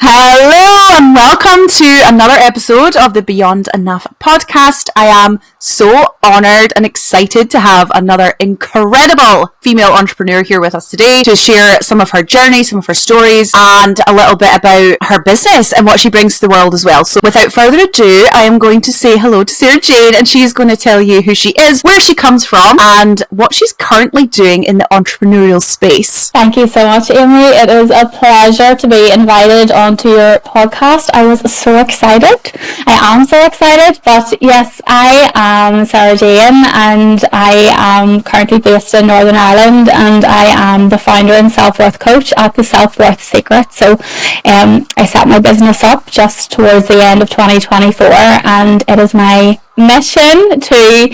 Hello and welcome to another episode of the Beyond Enough podcast. I am so honoured and excited to have another incredible female entrepreneur here with us today to share some of her journey, some of her stories, and a little bit about her business and what she brings to the world as well. So without further ado, I am going to say hello to Sarah Jayne, and she's going to tell you who she is, where she comes from, and what she's currently doing in the entrepreneurial space. Thank you so much, Amy. It is a pleasure to be invited onto your podcast. I was so excited. I am so excited. But yes, I am Sarah Jayne, and I am currently based in Northern Ireland, and I am the founder and self-worth coach at the Self-Worth Secret. So I set my business up just towards the end of 2024, and it is my mission to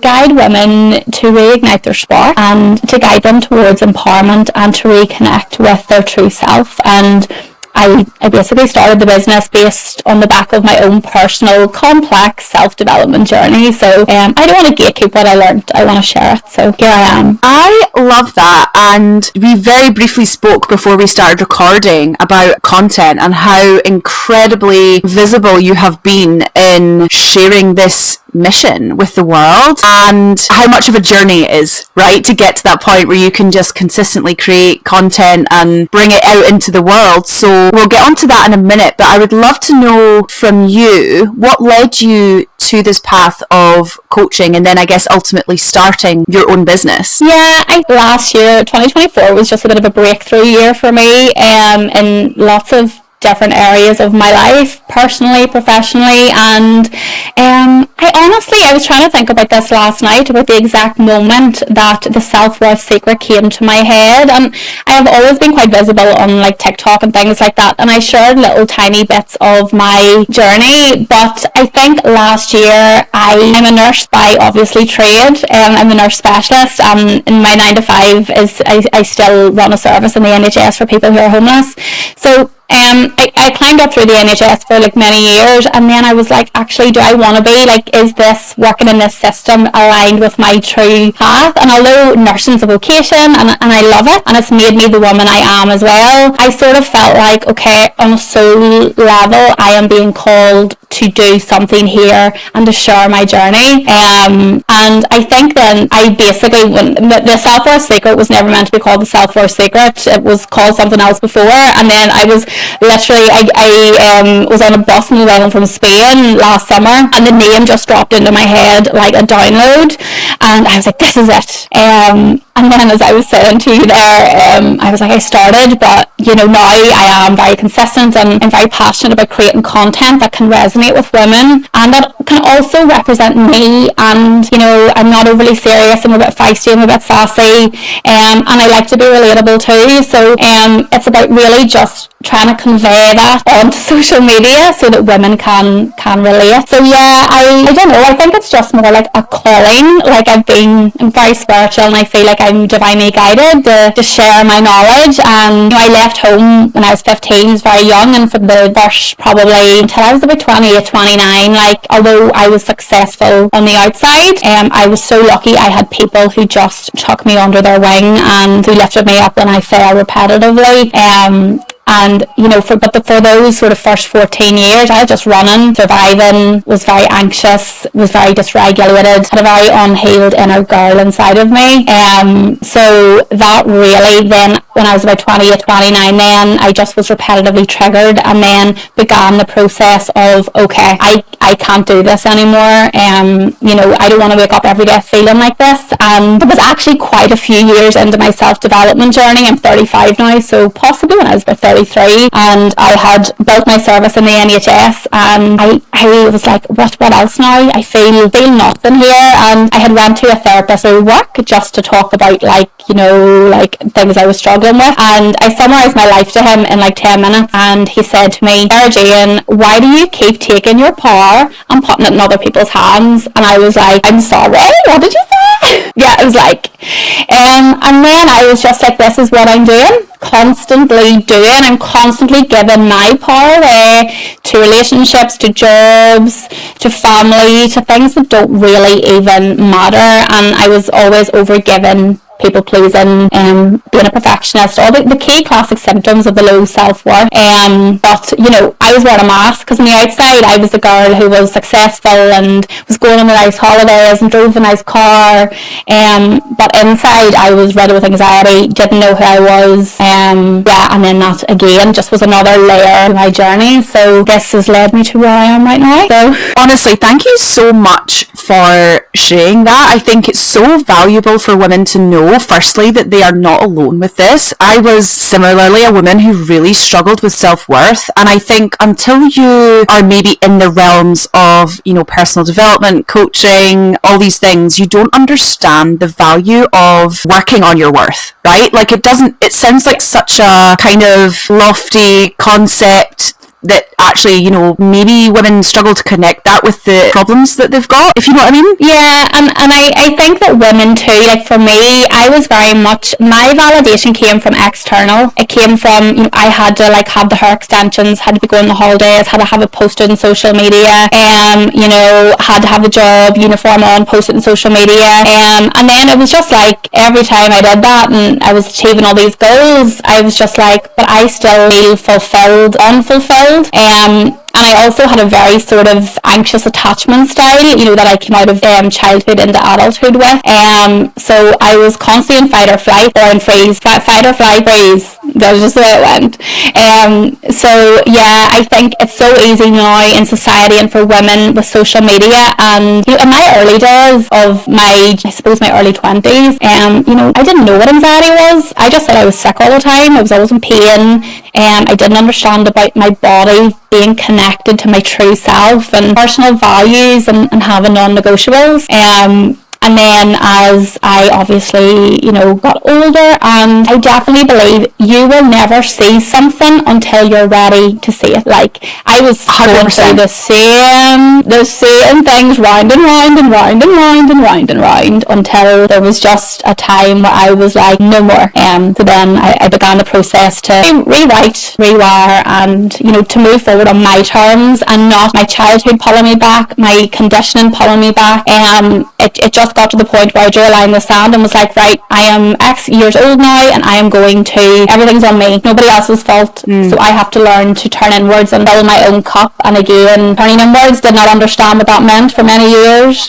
guide women to reignite their spark and to guide them towards empowerment and to reconnect with their true self. And I basically started the business based on the back of my own personal complex self-development journey. So I don't want to gatekeep what I learned. I want to share it. So here I am. I love that. And we very briefly spoke before we started recording about content and how incredibly visible you have been in sharing this mission with the world, and how much of a journey it is, right, to get to that point where you can just consistently create content and bring it out into the world. So we'll get onto that in a minute, but I would love to know from you what led you to this path of coaching and then I guess ultimately starting your own business. Yeah, last year 2024 was just a bit of a breakthrough year for me in lots of different areas of my life, personally, professionally, and I was trying to think about this last night, about the exact moment that the Self-Worth Secret came to my head. And I have always been quite visible on like TikTok and things like that, and I shared little tiny bits of my journey. But I think last year I'm a nurse by obviously trade. I'm a nurse specialist, and in my 9 to 5 is I still run a service in the NHS for people who are homeless. So I climbed up through the NHS for like many years, and then I was like, actually, do I want to be like, is this working in this system aligned with my true path? And although nursing's a vocation and I love it, and it's made me the woman I am as well, I sort of felt like, okay, on a soul level, I am being called to do something here and to share my journey. And I think then I basically, when the Self-Worth Secret was never meant to be called the Self-Worth Secret, it was called something else before. And then I was literally, I was on a bus and we went from Spain last summer, and the name just dropped into my head like a download, and I was like, this is it. And then as I was saying to you there, I was like, I started, but now I am very consistent and I'm very passionate about creating content that can resonate with women and that can also represent me. And I'm not overly serious, I'm a bit feisty, I'm a bit sassy, and I like to be relatable too. So it's about really just trying to convey that onto social media so that women can relate. So yeah, I don't know, I think it's just more like a calling. Like I'm very spiritual, and I feel like I'm divinely guided to share my knowledge. And I left home when I was 15, I was very young, and for the first probably until I was about 28, 29, like although I was successful on the outside, I was so lucky I had people who just took me under their wing and who lifted me up when I fell repetitively. And for those sort of first 14 years, I was just running, surviving, was very anxious, was very dysregulated, had a very unhealed inner girl inside of me. So that really then, when I was about 28, 29, then I just was repetitively triggered, and then began the process of, okay, I can't do this anymore. I don't want to wake up every day feeling like this. And it was actually quite a few years into my self-development journey. I'm 35 now, so possibly when I was about 33, and I had built my service in the NHS, and I was like, what else now? I feel nothing here. And I had went to a therapist at work just to talk about like things I was struggling with, and I summarised my life to him in like 10 minutes, and he said to me, Sarah Jayne, why do you keep taking your power and putting it in other people's hands? And I was like, I'm sorry, what did you say? Yeah, it was like, and then I was just like, this is what I'm doing. Constantly doing. I'm constantly giving my power away to relationships, to jobs, to family, to things that don't really even matter. And I was always over giving people pleasing, being a perfectionist, all the key classic symptoms of the low self-worth. But, you know, I was wearing a mask because on the outside I was the girl who was successful and was going on the nice holidays and drove a nice car. But inside I was riddled with anxiety, didn't know who I was. And then that again just was another layer of my journey. So this has led me to where I am right now. So honestly, thank you so much for sharing that. I think it's so valuable for women to know, firstly, that they are not alone with this. I was similarly a woman who really struggled with self-worth, and I think until you are maybe in the realms of, you know, personal development, coaching, all these things, you don't understand the value of working on your worth, right? Like it sounds like such a kind of lofty concept that actually, you know, maybe women struggle to connect that with the problems that they've got, if you know what I mean. Yeah, and I think that women too, like for me, I was very much, my validation came from external. It came from, you know, I had to like have the hair extensions, had to be going on the holidays, had to have it posted on social media, you know, had to have the job uniform on, posted on social media, and then it was just like every time I did that and I was achieving all these goals, I was just like, but I still feel fulfilled, unfulfilled. And I also had a very sort of anxious attachment style, you know, that I came out of childhood into adulthood with. So I was constantly in fight or flight, or in freeze, fight or flight, freeze. That was just the way it went. So yeah, I think it's so easy now in society and for women with social media. And you know, in my early days of my early 20s, you know, I didn't know what anxiety was. I just thought I was sick all the time. I was always in pain. I didn't understand about my body being connected to my true self and personal values and having non-negotiables. And then as I obviously, you know, got older, and I definitely believe you will never see something until you're ready to see it. Like I was 100%. Going through the same things round and round and round and round and round and round until there was just a time where I was like, no more. So then I began the process to rewrite, rewire, and, you know, to move forward on my terms and not my childhood pulling me back, my conditioning pulling me back. It just got to the point where I drew a line in the sand and was like, right, I am X years old now and I am going to, everything's on me, nobody else's fault. So I have to learn to turn inwards and fill my own cup. And again, turning inwards, did not understand what that meant for many years.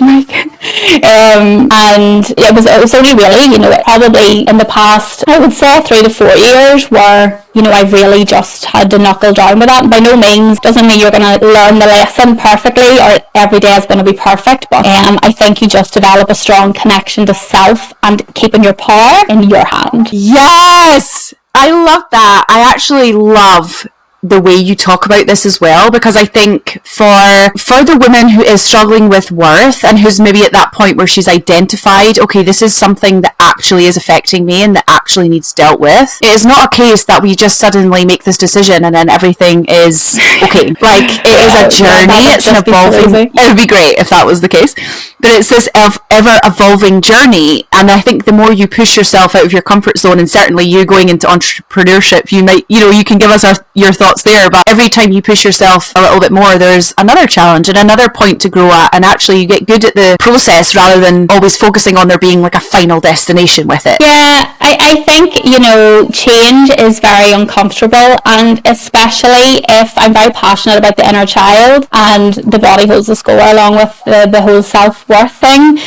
And it was only really, you know, probably in the past, I would say 3 to 4 years where, you know, I've really just had to knuckle down with that. By no means doesn't mean you're going to learn the lesson perfectly or every day is going to be perfect, but I think you just develop a strong connection to self and keeping your power in your hand. Yes! I love that. I actually love the way you talk about this as well, because I think for the woman who is struggling with worth and who's maybe at that point where she's identified, okay, this is something that actually is affecting me and that actually needs dealt with, it is not a case that we just suddenly make this decision and then everything is okay. Like, it is a journey, it's an evolving, it would be great if that was the case, but it's this ever evolving journey. And I think the more you push yourself out of your comfort zone, and certainly you going into entrepreneurship, you might, you know, you can give us your thoughts there, but every time you push yourself a little bit more, there's another challenge and another point to grow at, and actually you get good at the process rather than always focusing on there being like a final destination with it. Yeah, I think, you know, change is very uncomfortable, and especially if I'm very passionate about the inner child, and the body holds the score along with the whole self-worth thing,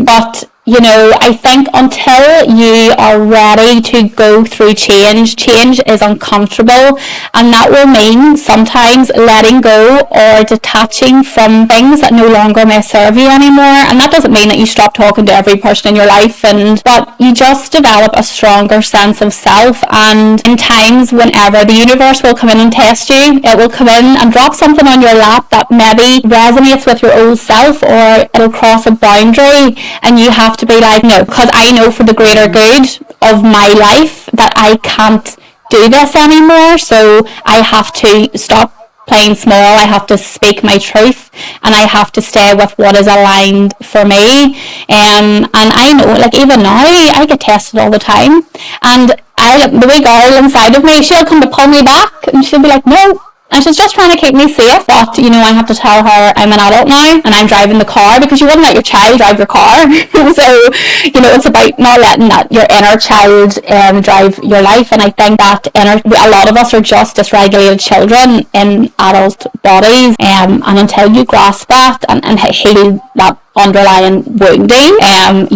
but you know, I think until you are ready to go through change is uncomfortable, and that will mean sometimes letting go or detaching from things that no longer may serve you anymore. And that doesn't mean that you stop talking to every person in your life, but you just develop a stronger sense of self. And in times whenever the universe will come in and test you, it will come in and drop something on your lap that maybe resonates with your old self, or it'll cross a boundary, and you have to be like, no, because I know for the greater good of my life that I can't do this anymore, so I have to stop playing small, I have to speak my truth, and I have to stay with what is aligned for me. And I know, like, even now I get tested all the time, and the wee girl inside of me, she'll come to pull me back and she'll be like, no, and she's just trying to keep me safe, but I have to tell her I'm an adult now and I'm driving the car, because you wouldn't let your child drive your car. So it's about not letting your inner child drive your life. And I think that a lot of us are just dysregulated children in adult bodies, and until you grasp that and heal that underlying wounding, and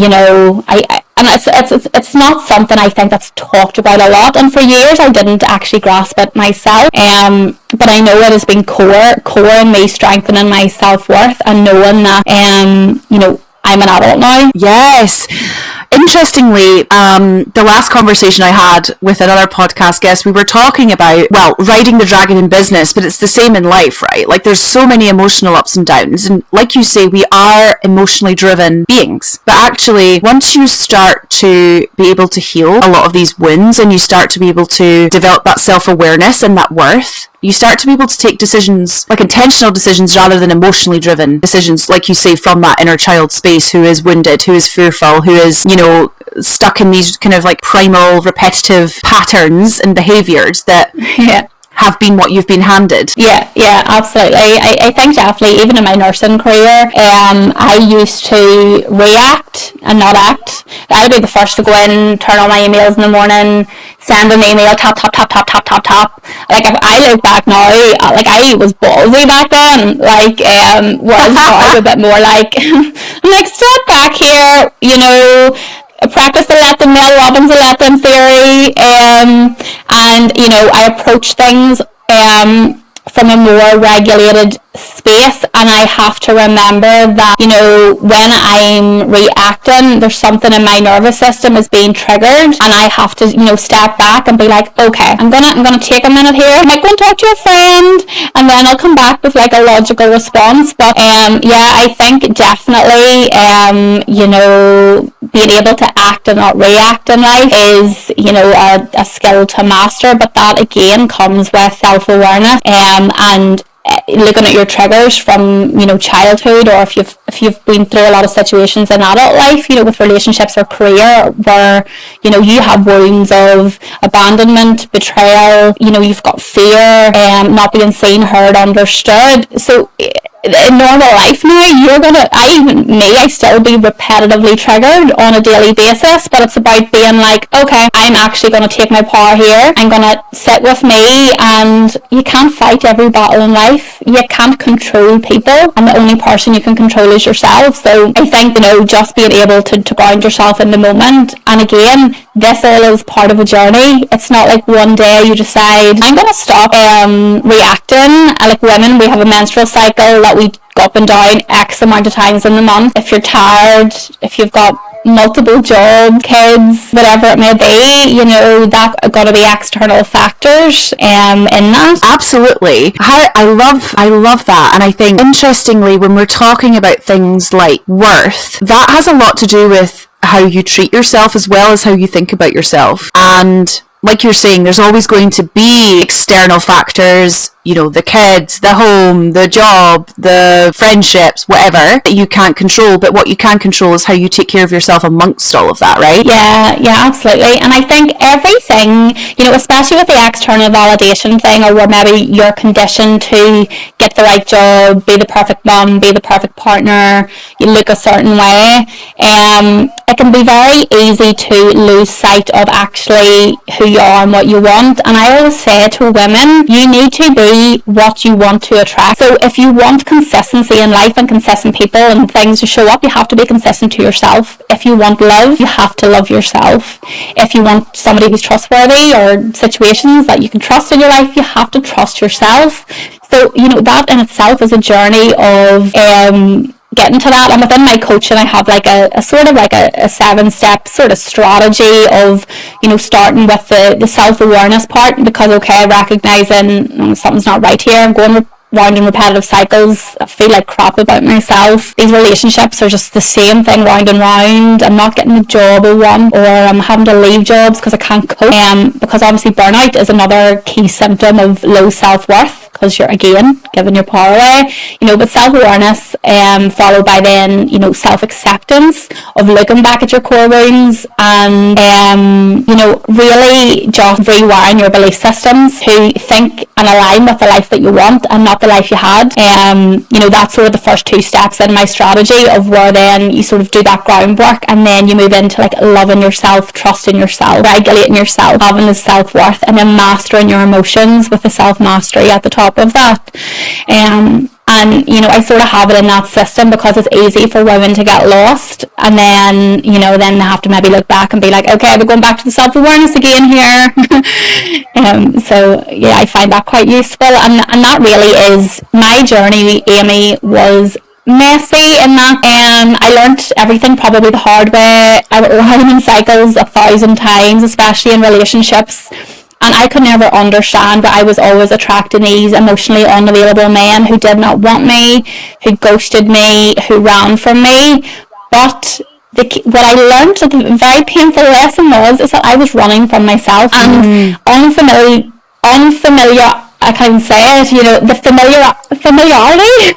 it's not something I think that's talked about a lot, and for years I didn't actually grasp it myself, but I know it has been core in me strengthening my self-worth and knowing that I'm an adult now. Yes. Interestingly, the last conversation I had with another podcast guest, we were talking about, riding the dragon in business, but it's the same in life, right? Like, there's so many emotional ups and downs. And like you say, we are emotionally driven beings. But actually, once you start to be able to heal a lot of these wounds, and you start to be able to develop that self-awareness and that worth, you start to be able to take decisions, like intentional decisions, rather than emotionally driven decisions, like you say, from that inner child space, who is wounded, who is fearful, who is, stuck in these kind of like primal repetitive patterns and behaviours that have been what you've been handed. Yeah, absolutely. I think definitely, even in my nursing career, I used to react and not act. I'd be the first to go in, turn on my emails in the morning, send an email, top. Like, if I look back now, like, I was ballsy back then. Like, whereas now I'm a bit more like, step back here, practice the let them, Mel Robbins, the let them theory, and I approach things from a more regulated space, and I have to remember that when I'm reacting, there's something in my nervous system is being triggered, and I have to step back and be like, okay, I'm gonna take a minute here, I might go and talk to a friend, and then I'll come back with like a logical response. But I think definitely being able to act and not react in life is a skill to master, but that again comes with self-awareness, and looking at your triggers from childhood, or if you've been through a lot of situations in adult life, with relationships or career, where you have wounds of abandonment, betrayal, you've got fear, not being seen, heard, understood. So in normal life now, I still be repetitively triggered on a daily basis, but it's about being like, okay, I'm actually going to take my power here, I'm going to sit with me, and you can't fight every battle in life, you can't control people, and the only person you can control is yourself. So I think, just being able to ground yourself in the moment, and again, this all is part of a journey. It's not like one day you decide, I'm going to stop reacting. Like women, we have a menstrual cycle that we go up and down X amount of times in the month. If you're tired, if you've got multiple jobs, kids, whatever it may be, that got to be external factors in that. Absolutely. I love that. And I think, interestingly, when we're talking about things like worth, that has a lot to do with how you treat yourself as well as how you think about yourself. And like you're saying, there's always going to be external factors, the kids, the home, the job, the friendships, whatever, that you can't control. But what you can control is how you take care of yourself amongst all of that, right? Yeah, absolutely. And I think everything, especially with the external validation thing, or where maybe you're conditioned to get the right job, be the perfect mum, be the perfect partner, you look a certain way, it can be very easy to lose sight of actually who you are and what you want. And I always say to women, you need to be what you want to attract. So if you want consistency in life and consistent people and things to show up, you have to be consistent to yourself. If you want love, you have to love yourself. If you want somebody who's trustworthy, or situations that you can trust in your life, you have to trust yourself. So that in itself is a journey of getting to that. And within my coaching, I have like a sort of like a 7-step sort of strategy of starting with the self-awareness part, because recognizing something's not right here, I'm going round in repetitive cycles, I feel like crap about myself, these relationships are just the same thing round and round, I'm not getting the job I want, or I'm having to leave jobs because I can't cope, because obviously burnout is another key symptom of low self-worth, because you're, again, giving your power away, but self-awareness, followed by then, self-acceptance of looking back at your core wounds and, really just rewiring your belief systems to think and align with the life that you want and not the life you had. That's sort of the first 2 steps in my strategy of where then you sort of do that groundwork, and then you move into like loving yourself, trusting yourself, regulating yourself, having the self-worth, and then mastering your emotions with the self-mastery at the top of that. And I sort of have it in that system because it's easy for women to get lost, and then then they have to maybe look back and be like, okay, we're going back to the self-awareness again here. So yeah, I find that quite useful, and that really is my journey. Amy was messy in that I learnt everything probably the hard way. I ran in cycles 1,000 times, especially in relationships. And I could never understand, but I was always attracting these emotionally unavailable men who did not want me, who ghosted me, who ran from me. But what I learned, the very painful lesson is that I was running from myself. And unfamiliar, I can't say it, the familiarity.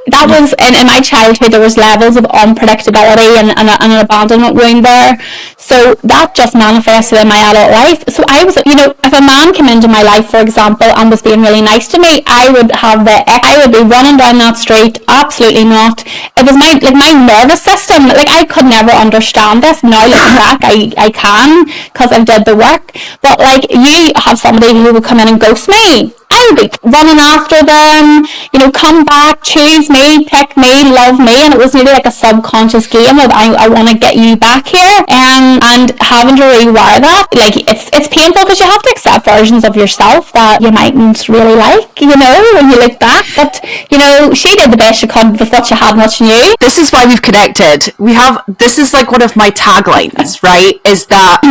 That was in my childhood. There was levels of unpredictability and an abandonment wound there. So that just manifested in my adult life. So I was, if a man came into my life, for example, and was being really nice to me, I would be running down that street. Absolutely not. It was my nervous system. I could never understand this. Now looking back, I can, because I've did the work. But you have somebody who would come in and ghost me. I would be running after them, come back, choose me, pick me, love me, and it was really like a subconscious game of I want to get you back here, and having to rewire that. It's painful because you have to accept versions of yourself that you mightn't really like, when you look back. But she did the best she could with what she had and what she knew. This is why we've connected. This is one of my taglines, right? Is that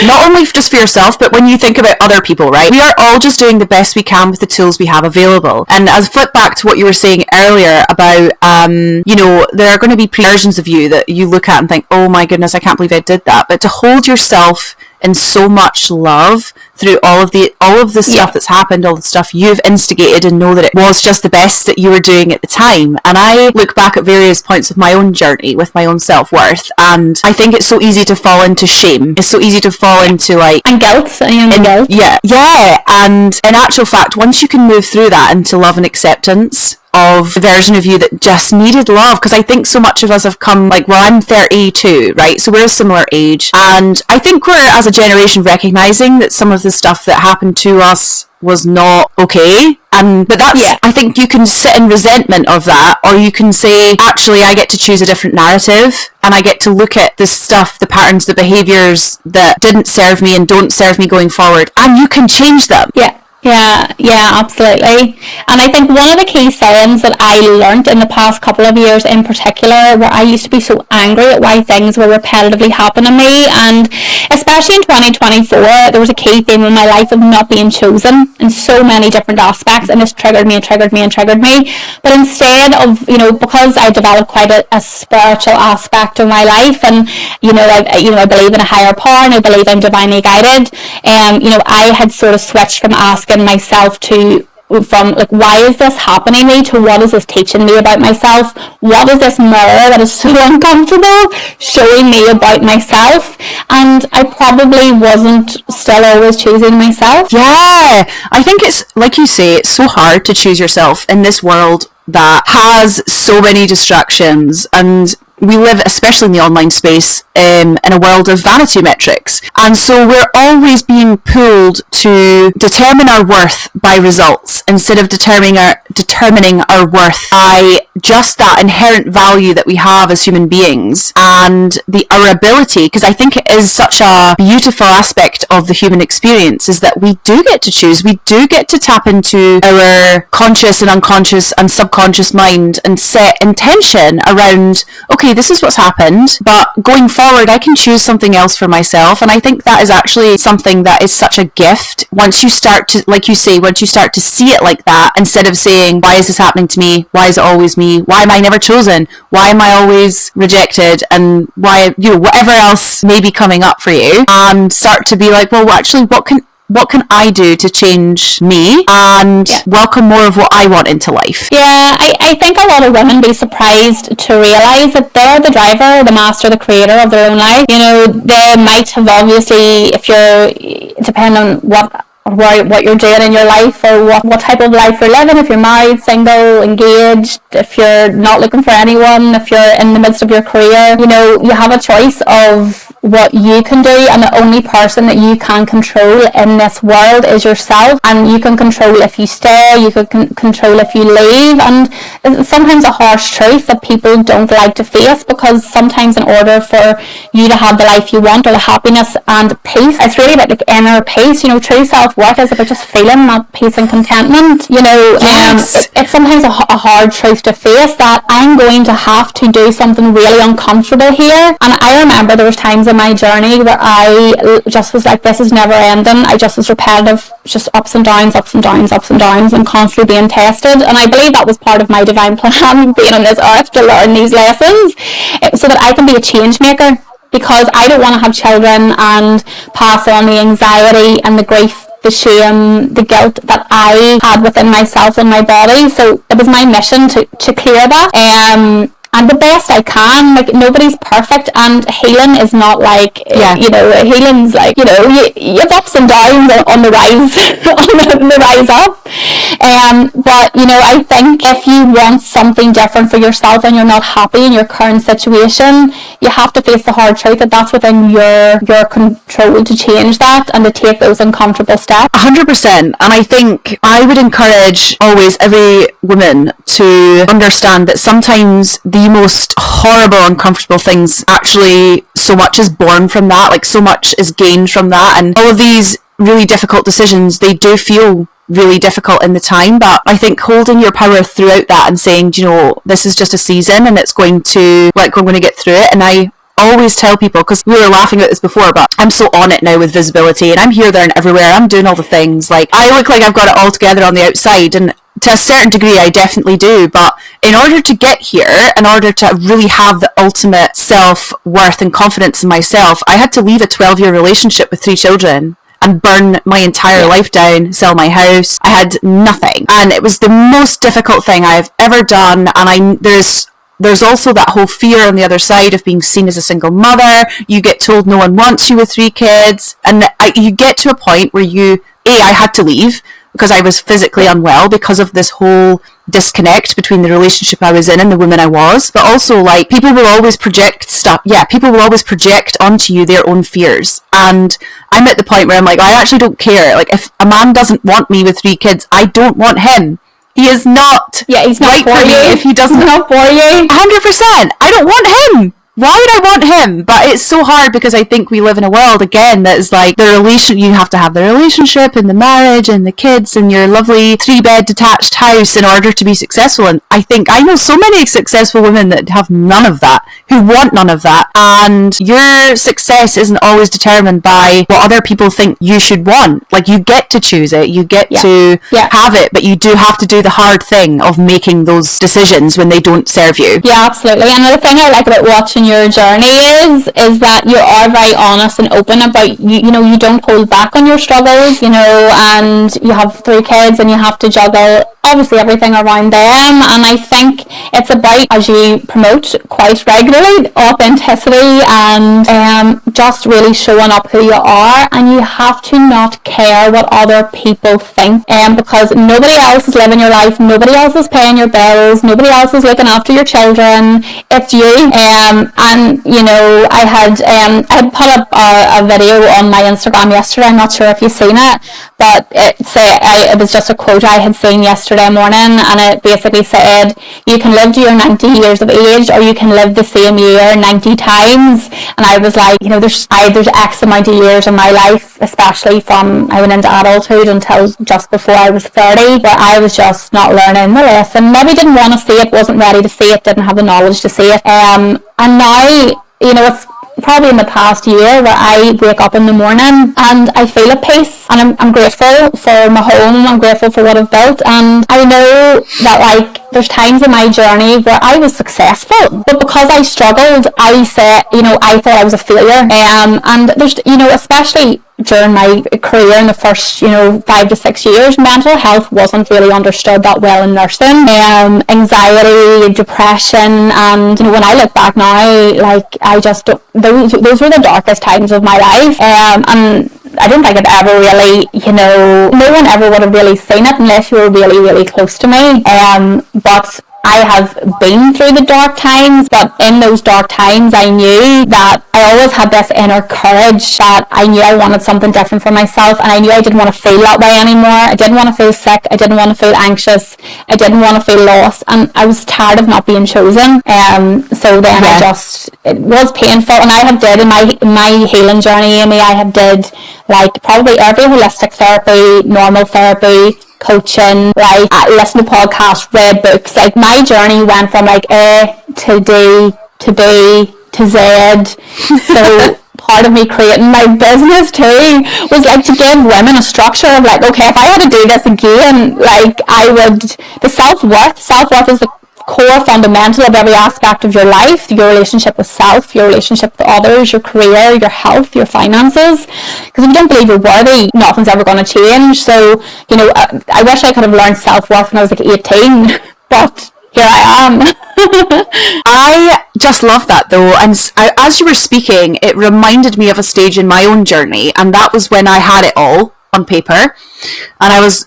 not only just for yourself, but when you think about other people, right? We are all just doing the best we can with the tools we have available. And as flip back to what you were saying earlier about, there are going to be versions of you that you look at and think, oh my goodness, I can't believe I did that. But to hold yourself in so much love through all of the stuff that's happened, all the stuff you've instigated, and know that it was just the best that you were doing at the time. And I look back at various points of my own journey with my own self-worth, and I think it's so easy to fall into shame. It's so easy to fall into and guilt. Guilt. Yeah. And in actual fact, once you can move through that into love and acceptance of the version of you that just needed love, because I think so much of us have come I'm 32, right? So we're a similar age, and I think we're, as a generation, recognizing that some of the stuff that happened to us was not okay. But that's, I think you can sit in resentment of that, or you can say, actually, I get to choose a different narrative, and I get to look at the stuff, the patterns, the behaviours that didn't serve me and don't serve me going forward, and you can change them. Yeah, absolutely. And I think one of the key sayings that I learned in the past couple of years in particular, where I used to be so angry at why things were repetitively happening to me, and especially in 2024, there was a key theme in my life of not being chosen in so many different aspects, and this triggered me. But instead of, because I developed quite a spiritual aspect of my life, and I believe in a higher power, and I believe I'm divinely guided, I had sort of switched from asking myself from why is this happening to me, to what is this teaching me about myself? What is this mirror that is so uncomfortable showing me about myself? And I probably wasn't still always choosing myself. Yeah, I think it's, like you say, it's so hard to choose yourself in this world that has so many distractions, and we live, especially in the online space, in a world of vanity metrics. And so we're always being pulled to determine our worth by results instead of determining our worth by just that inherent value that we have as human beings, and our ability, because I think it is such a beautiful aspect of the human experience, is that we do get to choose. We do get to tap into our conscious and unconscious and subconscious mind and set intention around, okay, this is what's happened, but going forward I can choose something else for myself. And I think that is actually something that is such a gift once you start to, like you say, once you start to see it like that, instead of saying, why is this happening to me? Why is it always me? Why am I never chosen? Why am I always rejected? And why, whatever else may be coming up for you, and start to be like, well, actually, what can I do to change me and welcome more of what I want into life? Yeah, I think a lot of women be surprised to realise that they're the driver, the master, the creator of their own life. You know, they might have obviously, if you're, depending on what you're doing in your life, or what type of life you're living, if you're married, single, engaged, if you're not looking for anyone, if you're in the midst of your career, you know, you have a choice of what you can do, and the only person that you can control in this world is yourself, and you can control if you stay, you can control if you leave. And it's sometimes a harsh truth that people don't like to face, because sometimes in order for you to have the life you want, or the happiness and peace, it's really about like inner peace. You know, true self-worth is about just feeling that peace and contentment. You know, it's sometimes a hard truth to face, that I'm going to have to do something really uncomfortable here. And I remember there was times in my journey where I just was like, this is never ending. I just was repetitive, just ups and downs, and constantly being tested. And I believe that was part of my divine plan, being on this earth to learn these lessons, so that I can be a change maker. Because I don't want to have children and pass on the anxiety and the grief, the shame, the guilt that I had within myself and my body. So it was my mission to clear that. And the best I can. Like, nobody's perfect, and healing is not like, you know, healing's like, you know, you have ups and downs on the rise, on the rise up. But, you know, I think if you want something different for yourself and you're not happy in your current situation, you have to face the hard truth that that's within your control to change that and to take those uncomfortable steps. 100%. And I think I would encourage always every woman to understand that sometimes the most horrible, uncomfortable things, actually so much is born from that, like so much is gained from that. And all of these really difficult decisions, they do feel really difficult in the time, but I think holding your power throughout that and saying, you know, this is just a season and it's going to, like, we're going to get through it. And I always tell people, because we were laughing about this before, but I'm so on it now with visibility, and I'm here, there and everywhere. I'm doing all the things. Like, I look like I've got it all together on the outside, and to a certain degree I definitely do, but in order to get here, in order to really have the ultimate self-worth and confidence in myself, I had to leave a 12-year relationship with 3 children and burn my entire life down, sell my house. I had nothing, and it was the most difficult thing I've ever done. And there's also that whole fear on the other side of being seen as a single mother. You get told no one wants you with 3 kids, and you get to a point where I had to leave because I was physically unwell because of this whole disconnect between the relationship I was in and the woman I was. But also, like, people will always project stuff. Yeah, people will always project onto you their own fears. And I'm at the point where I'm like, I actually don't care. Like, if a man doesn't want me with 3 kids, I don't want him. He is not. Yeah, he's not right for me you. if he doesn't. He's not for you. 100%. I don't want him. Why would I want him? But it's so hard because I think we live in a world, again, that is like you have to have the relationship and the marriage and the kids and your lovely 3-bed detached house in order to be successful. And I think I know so many successful women that have none of that, who want none of that. And your success isn't always determined by what other people think you should want. Like, you get to choose it, you get to have it, but you do have to do the hard thing of making those decisions when they don't serve you. Yeah, absolutely. And the thing I like about watching your journey is that you are very honest and open about, you know, you don't hold back on your struggles, you know, and you have 3 kids and you have to juggle obviously everything around them. And I think it's about, as you promote quite regularly, authenticity and just really showing up who you are. And you have to not care what other people think, because nobody else is living your life, nobody else is paying your bills, nobody else is looking after your children. It's you. And you know, I had put up a video on my Instagram yesterday. I'm not sure if you've seen it, but it was just a quote I had seen yesterday morning, and it basically said, you can live to your 90 years of age, or you can live the same year 90 times. And I was like, you know, there's X amount of years in my life, especially from I went into adulthood until just before I was 30, where I was just not learning the lesson. Maybe didn't want to see it, wasn't ready to see it, didn't have the knowledge to see it. And now, you know, probably in the past year where I wake up in the morning and I feel at peace, and I'm grateful for my home, I'm grateful for what I've built, and I know that like there's times in my journey where I was successful, but because I struggled, I said, I thought I was a failure, and there's, especially during my career in the first, 5 to 6 years, mental health wasn't really understood that well in nursing. Anxiety, depression, and when I look back now, like I just don't, those were the darkest times of my life, and I don't think I'd ever really, no one ever would have really seen it unless you were really, really close to me. But I have been through the dark times, but in those dark times I knew that I always had this inner courage, that I knew I wanted something different for myself, and I knew I didn't want to feel that way anymore. I didn't want to feel sick, I didn't want to feel anxious, I didn't want to feel lost, and I was tired of not being chosen. So then it was painful, and I have did in my healing journey, Amy, I have did like probably every holistic therapy, normal therapy, coaching, like listen to podcasts, read books. Like my journey went from like A to D to B to Z. So part of me creating my business too was like to give women a structure of like, okay, if I had to do this again, like I would, the self-worth is the core fundamental of every aspect of your life, your relationship with self, your relationship with others, your career, your health, your finances. Because if you don't believe you're worthy, nothing's ever going to change. So, I wish I could have learned self-worth when I was like 18, but here I am. I just love that though, and as you were speaking, it reminded me of a stage in my own journey, and that was when I had it all on paper, and I was,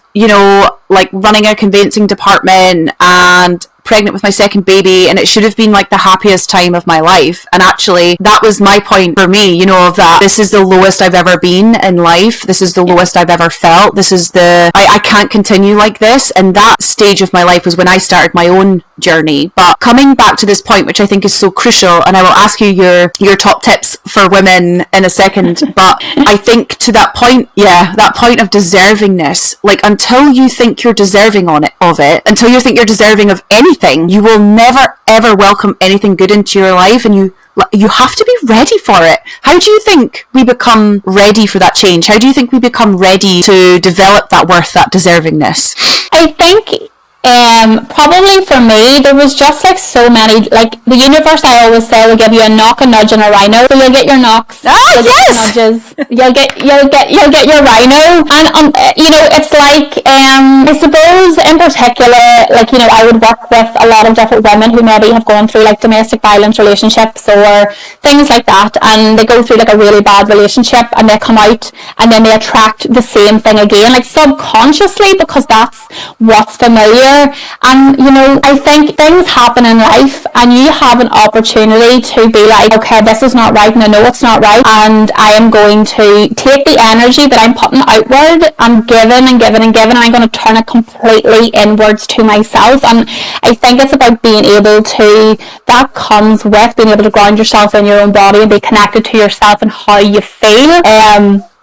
like running a conveyancing department and pregnant with my second baby, and it should have been like the happiest time of my life. And actually that was my point for me, of that this is the lowest I've ever been in life, this is the lowest I've ever felt, this is I can't continue like this. And that stage of my life was when I started my own journey. But coming back to this point, which I think is so crucial, and I will ask you your top tips for women in a second, but I think to that point, that point of deservingness, like until you think you're deserving of it, until you think you're deserving of anything, you will never ever welcome anything good into your life, and you have to be ready for it. How do you think we become ready for that change? How do you think we become ready to develop that worth, that deservingness? I think probably for me, there was just like so many, like the universe, I always say, will give you a knock, a nudge, and a rhino. So you'll get your knocks, you'll get your nudges, you'll get your rhino, and it's like I suppose in particular, like I would work with a lot of different women who maybe have gone through like domestic violence relationships or things like that, and they go through like a really bad relationship, and they come out and then they attract the same thing again, like subconsciously, because that's what's familiar. And I think things happen in life, and you have an opportunity to be like, okay, this is not right, and I know it's not right, and I am going to take the energy that I'm putting outward and giving and giving and giving, and I'm going to turn it completely inwards to myself. And I think it's about being able to, that comes with being able to ground yourself in your own body and be connected to yourself and how you feel.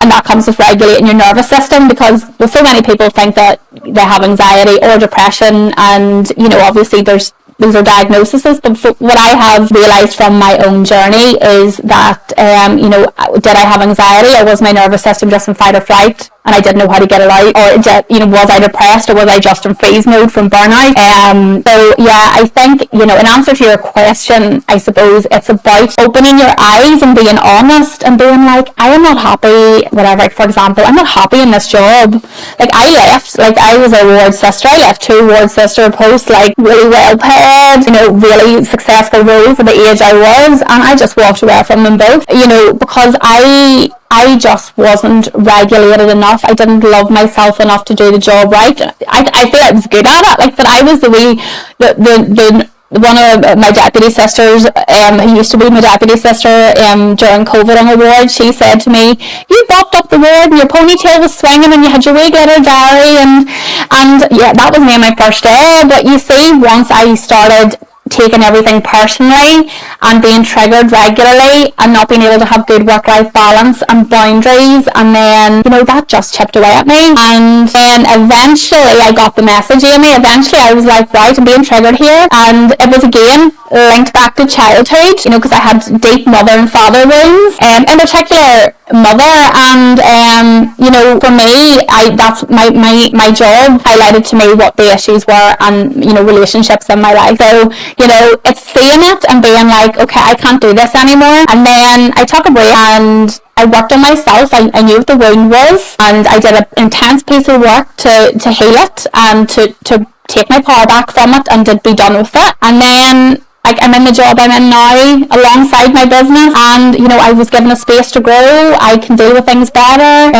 And that comes with regulating your nervous system, because so many people think that they have anxiety or depression, and obviously those are diagnoses, but what I have realised from my own journey is that did I have anxiety, or was my nervous system just in fight or flight and I didn't know how to get it out, or was I depressed, or was I just in freeze mode from burnout? So yeah, I think in answer to your question, I suppose it's about opening your eyes and being honest and being like, I am not happy, whatever. Like, for example, I'm not happy in this job. Like I left, like I was a ward sister, I left 2 ward sister posts, like really well paid, really successful role for the age I was, and I just walked away from them both, because I just wasn't regulated enough. I didn't love myself enough to do the job right. I feel I was good at it, like, but I was the one of my deputy sisters, who used to be my deputy sister during COVID on the ward, she said to me, you bopped up the ward and your ponytail was swinging and you had your wee glitter diary, and yeah, that was me on my first day. But you see, once I started taking everything personally and being triggered regularly and not being able to have good work-life balance and boundaries, and then that just chipped away at me. And then eventually I got the message, Amy. Eventually I was like, right, I'm being triggered here, and it was again linked back to childhood, you know, because I had deep mother and father wounds, in particular mother, and you know, for me, that's my job highlighted to me what the issues were, and you know, relationships in my life. So you know, it's seeing it and being like, okay, I can't do this anymore. And then I took a break and I worked on myself. I knew what the wound was, and I did an intense piece of work to heal it and to take my power back from it and to be done with it. And then I'm in the job I'm in now alongside my business, and you know, I was given a space to grow. I can deal with things better.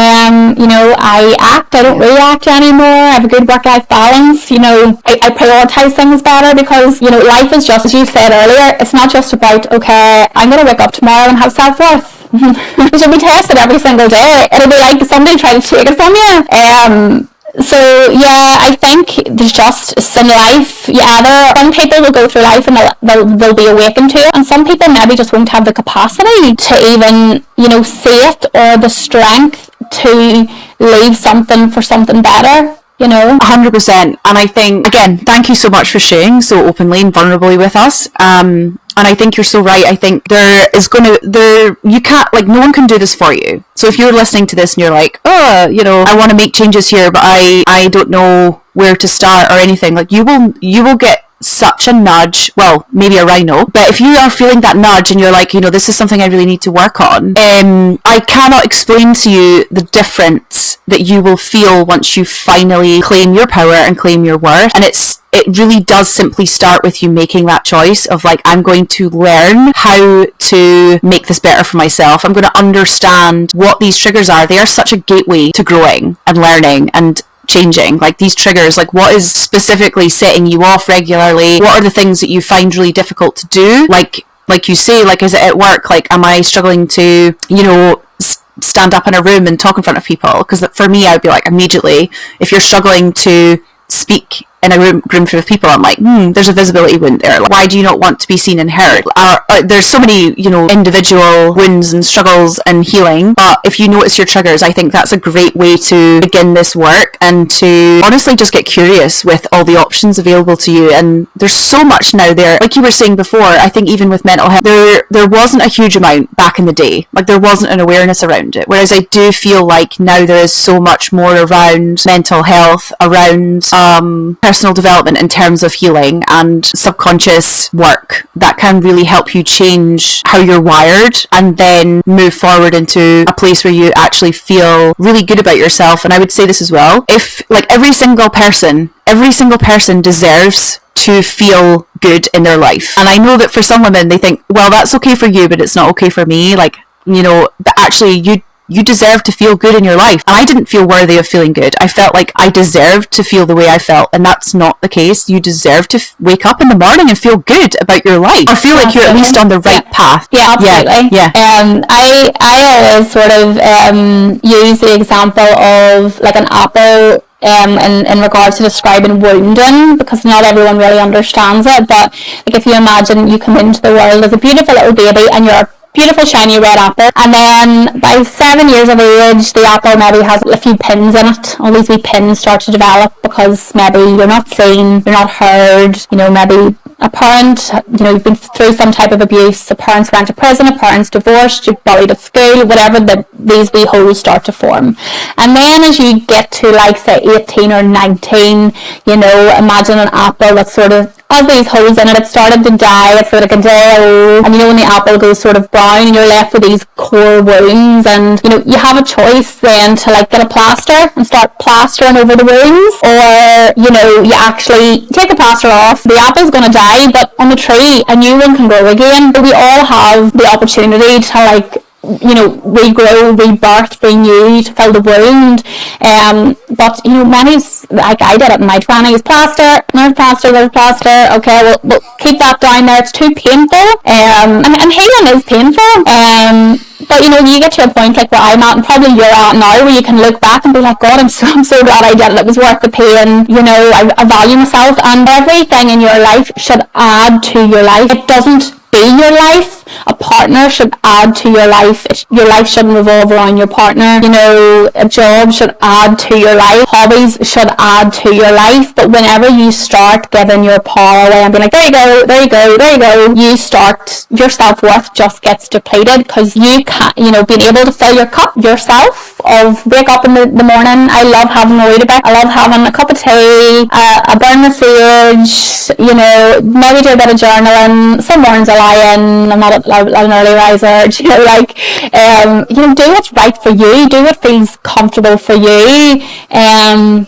You know, I don't react anymore. I have a good work-life balance. You know, I prioritize things better, because you know, life is just, as you said earlier, it's not just about, okay, I'm going to wake up tomorrow and have self-worth. You should be tested every single day. It'll be like somebody trying to take it from you. So yeah, I think there's just in life, some people will go through life and they'll be awakened to it, and some people maybe just won't have the capacity to even, you know, see it, or the strength to leave something for something better. You know, 100%. And I think, again, thank you so much for sharing so openly and vulnerably with us. And I think you're so right. I think you can't, like, no one can do this for you. So if you're listening to this and you're like, oh, you know, I want to make changes here, but I don't know where to start or anything, like, you will get such a nudge, well, maybe a rhino, but if you are feeling that nudge and you're like, you know, this is something I really need to work on, I cannot explain to you the difference that you will feel once you finally claim your power and claim your worth. And it really does simply start with you making that choice of like, I'm going to learn how to make this better for myself. I'm going to understand what these triggers are. They are such a gateway to growing and learning and changing. Like, these triggers, like, what is specifically setting you off regularly? What are the things that you find really difficult to do? Like you say, like, is it at work? Like, am I struggling to, you know, stand up in a room and talk in front of people? Because for me, I would be like, immediately, if you're struggling to speak in a room full of people, I'm like, there's a visibility wound there. Like, why do you not want to be seen and heard? There's so many, you know, individual wounds and struggles and healing, but if you notice your triggers, I think that's a great way to begin this work and to honestly just get curious with all the options available to you. And there's so much now there. Like you were saying before, I think even with mental health, there wasn't a huge amount back in the day. Like, there wasn't an awareness around it. Whereas I do feel like now there is so much more around mental health, around personal development in terms of healing and subconscious work that can really help you change how you're wired and then move forward into a place where you actually feel really good about yourself. And I would say this as well, if, like, every single person deserves to feel good in their life. And I know that for some women, they think, well, that's okay for you, but it's not okay for me. Like, you know, but actually you deserve to feel good in your life. And I didn't feel worthy of feeling good. I felt like I deserved to feel the way I felt, and that's not the case. You deserve to wake up in the morning and feel good about your life, or feel like you're at least on the right path. Yeah, absolutely. Yeah. I always sort of use the example of like an apple in regards to describing wounding, because not everyone really understands it. But like, if you imagine you come into the world as a beautiful little baby and you're a beautiful shiny red apple, and then by 7 years of age the apple maybe has a few pins in it. All these wee pins start to develop because maybe you're not seen, you're not heard, you know, maybe a parent, you know, you've been through some type of abuse, a parent's went to prison, a parent's divorced, you're bullied at school, whatever, these wee holes start to form. And then as you get to, like, say 18 or 19, you know, imagine an apple that's sort of, as these holes in it, it started to die, it's sort of like a day old, and you know, when the apple goes sort of brown and you're left with these core wounds, and you know, you have a choice then to like get a plaster and start plastering over the wounds, or you know, you actually take the plaster off, the apple's going to die, but on the tree a new one can grow again. But we all have the opportunity to, like, you know, regrow, rebirth, renew, to fill the wound. But you know, many, like I did it in my 20s, plaster, there's plaster, okay, we'll keep that down there, it's too painful, and healing is painful, but you know, you get to a point like where I'm at, and probably you're at now, where you can look back and be like, God, I'm so glad I did it, it was worth the pain, you know, I value myself, and everything in your life should add to your life. It doesn't be your life, a partner should add to your life. Your life shouldn't revolve around your partner. You know, a job should add to your life. Hobbies should add to your life. But whenever you start giving your power away and being like, there you go, there you go, there you go, you start, your self-worth just gets depleted, because you can't, you know, being able to fill your cup yourself, of wake up in the morning. I love having a Weetabix. I love having a cup of tea, a burn the sage, you know, maybe do a bit of journaling. Some mornings I lie in, I'm not an early riser, you know, like, you know, do what's right for you, do what feels comfortable for you,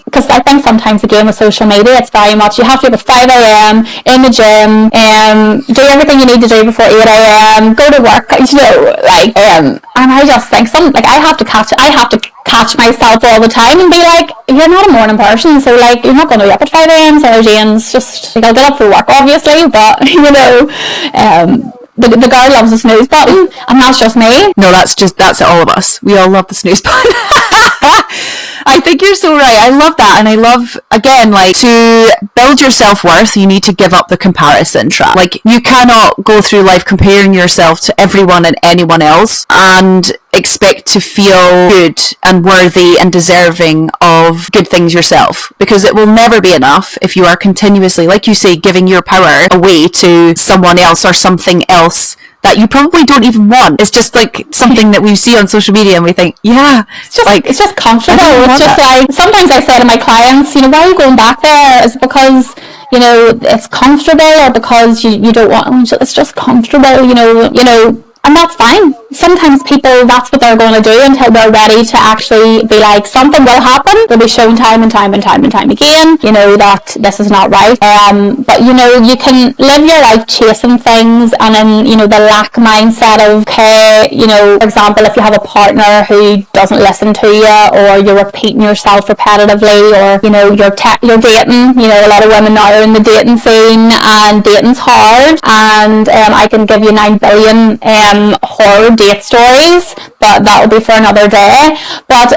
because I think sometimes again with social media, it's very much, you have to be up at 5 a.m. in the gym, do everything you need to do before 8 a.m, go to work, you know, like, and I just think I have to catch myself all the time and be like, you're not a morning person, so like, you're not going to be up at 5 a.m, Sarah Jayne's just, like, I'll get up for work obviously, but you know, the girl loves the snooze button, and that's just me. No, that's all of us. We all love the snooze button. I think you're so right. I love that. And I love, again, like, to build your self-worth, you need to give up the comparison trap. Like, you cannot go through life comparing yourself to everyone and anyone else and expect to feel good and worthy and deserving of good things yourself, because it will never be enough if you are continuously, like you say, giving your power away to someone else or something else that you probably don't even want. It's just like something that we see on social media and we think, yeah, it's just comfortable. It's just like, sometimes I say to my clients, you know, why are you going back there? Is it because, you know, it's comfortable, or because you don't want, it's just comfortable, you know, and that's fine. Sometimes people, that's what they're going to do until they're ready to actually be like, something will happen. They'll be shown time and time again, you know, that this is not right. But, you know, you can live your life chasing things, and then, you know, the lack mindset of, okay, you know, for example, if you have a partner who doesn't listen to you, or you're repeating yourself repetitively, or, you know, you're dating, you know, a lot of women now are in the dating scene, and dating's hard, and I can give you 9 billion horror date stories, but that will be for another day. But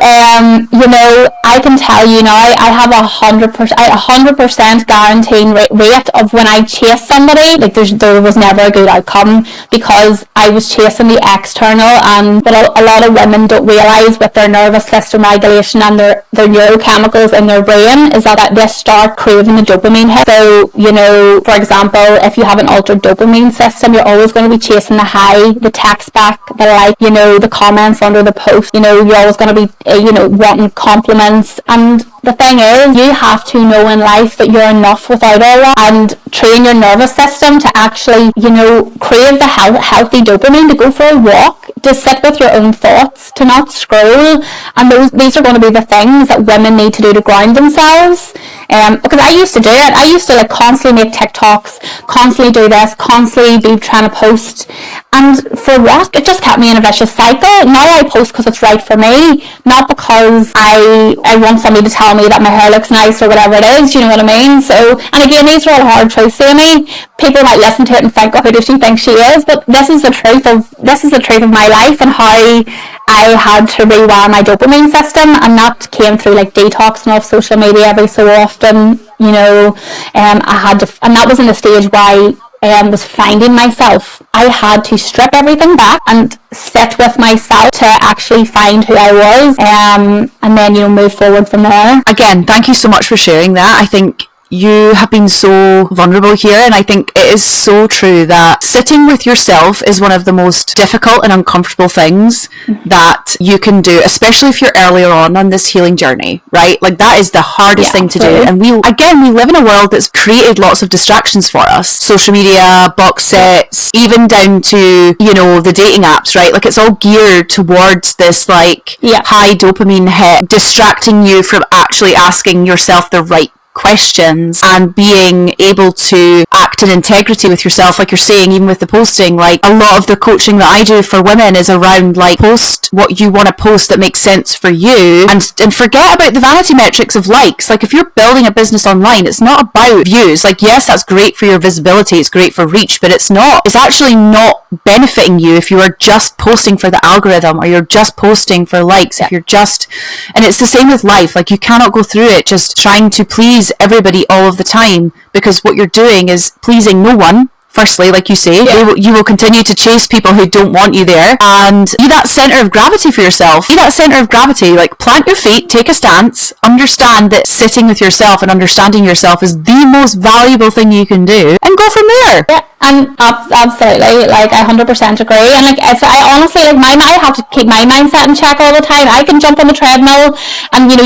you know, I can tell you now, I have 100% guaranteed rate of when I chase somebody, like there was never a good outcome, because I was chasing the external. And what a lot of women don't realise with their nervous system regulation and their neurochemicals in their brain is that they start craving the dopamine hit. So, you know, for example, if you have an altered dopamine system, you're always going to be chasing the high, the text back, the like, you know, the comments under the post, you know, you're always going to be, you know, wanting compliments. And the thing is, you have to know in life that you're enough without all that, and train your nervous system to actually, you know, crave the healthy dopamine, to go for a walk, to sit with your own thoughts, to not scroll. And these are going to be the things that women need to do to ground themselves. Because I used to do it. I used to like constantly make TikToks, constantly do this, constantly be trying to post. And for what? It just kept me in a vicious cycle. Now I post because it's right for me, not because I want somebody to tell me that my hair looks nice or whatever it is, you know what I mean? So, and again, these are all hard truths to me. People might listen to it and think, oh, who does she think she is? But this is the truth of my life, and how I had to rewire my dopamine system, and that came through like detoxing off social media every so often, you know. I had to, and that was in the stage where I was finding myself. I had to strip everything back and sit with myself to actually find who I was, and then, you know, move forward from there. Again, thank you so much for sharing that. I think you have been so vulnerable here, and I think it is so true that sitting with yourself is one of the most difficult and uncomfortable things that you can do, especially if you're earlier on this healing journey, right? Like, that is the hardest thing to do. And we live in a world that's created lots of distractions for us. Social media, box sets, even down to, you know, the dating apps, right? Like, it's all geared towards this like high dopamine hit, distracting you from actually asking yourself the right questions and being able to act in integrity with yourself. Like you're saying, even with the posting, like a lot of the coaching that I do for women is around like, post what you want to post that makes sense for you, and forget about the vanity metrics of likes. Like if you're building a business online, it's not about views. Like yes, that's great for your visibility, it's great for reach, but it's actually not benefiting you if you are just posting for the algorithm, or you're just posting for likes. If you're just, and it's the same with life, like you cannot go through it just trying to please everybody all of the time, because what you're doing is pleasing no one Firstly, like you say, you will continue to chase people who don't want you there, and be that centre of gravity for yourself. Be that centre of gravity. Like, plant your feet, take a stance, understand that sitting with yourself and understanding yourself is the most valuable thing you can do, and go from there. Yeah, and absolutely, like, I 100% agree. And like, I honestly, like, I have to keep my mindset in check all the time. I can jump on the treadmill, and you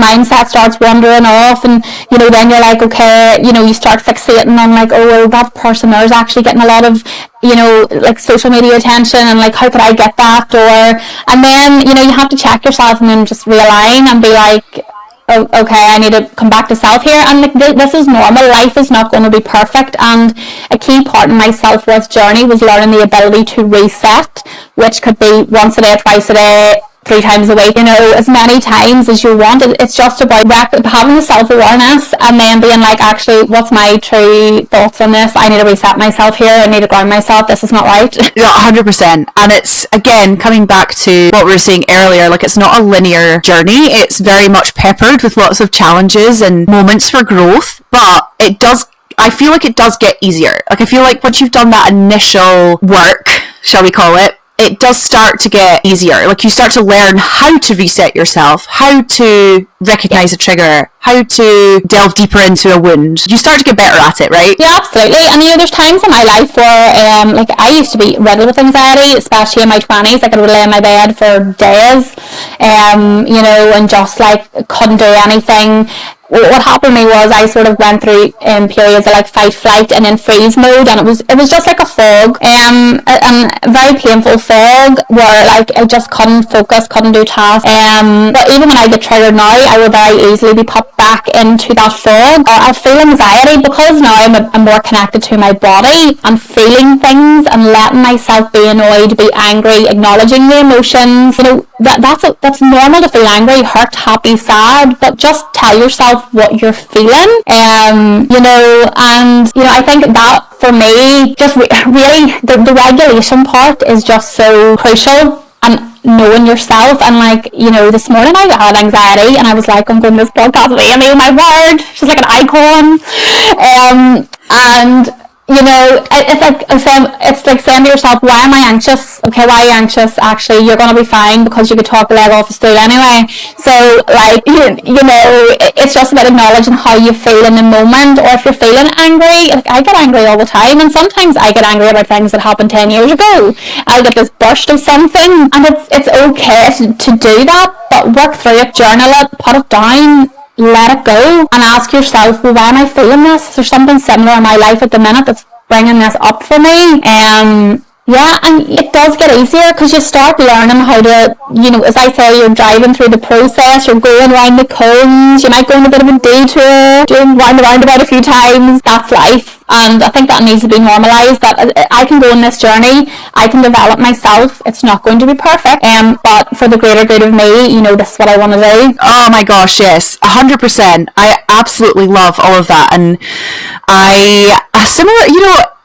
mindset starts wandering off, and then you're like, okay, you start fixating on like, oh, well, that person there is actually getting a lot of like social media attention, and like, how could I get that? And then you have to check yourself and then just realign and be like, oh, okay, I need to come back to self here, and like, this is normal. Life is not going to be perfect, and a key part in my self-worth journey was learning the ability to reset, which could be once a day, twice a day, 3 times a week, as many times as you want. It's just about having the self-awareness and then being like, actually, what's my true thoughts on this? I need to reset myself here. I need to ground myself. This is not right. Yeah, 100%. And it's, again, coming back to what we were saying earlier, like, it's not a linear journey. It's very much peppered with lots of challenges and moments for growth, but I feel like it does get easier. Like, I feel like once you've done that initial work, shall we call it does start to get easier. Like, you start to learn how to reset yourself, how to recognise a trigger, how to delve deeper into a wound. You start to get better at it, right? Yeah, absolutely. And there's times in my life where like, I used to be riddled with anxiety, especially in my 20s. Like, I would lay in my bed for days, and just like couldn't do anything. What happened to me was I sort of went through periods of like fight, flight, and then freeze mode, and it was just like a fog, a very painful fog where like I just couldn't focus, couldn't do tasks. But even when I get triggered now, I will very easily be put back into that fog. I feel anxiety because now I'm more connected to my body and feeling things and letting myself be annoyed, be angry, acknowledging the emotions. That's normal to feel angry, hurt, happy, sad, but just tell yourself what you're feeling, and I think that for me, just really the regulation part is just so crucial, and knowing yourself. And like, this morning I had anxiety and I was like, I'm going to this podcast with Amy, my word, she's like an icon, and it's like saying to yourself, why am I anxious? Okay, why are you anxious? Actually, you're going to be fine because you could talk the leg off the stool anyway. So, like, it's just about acknowledging how you feel in the moment. Or if you're feeling angry, like, I get angry all the time, and sometimes I get angry about things that happened 10 years ago. I'll get this burst of something, and it's okay to do that, but work through it, journal it, put it down, let it go, and ask yourself, well, why am I feeling this? Is there something similar in my life at the minute that's bringing this up for me? Yeah, and it does get easier because you start learning how to, as I say, you're driving through the process, you're going around the cones, you might go on a bit of a detour, doing round the roundabout a few times. That's life. And I think that needs to be normalised, that I can go on this journey, I can develop myself. It's not going to be perfect, but for the greater good of me, this is what I want to do. Oh my gosh, yes, 100%. I absolutely love all of that. And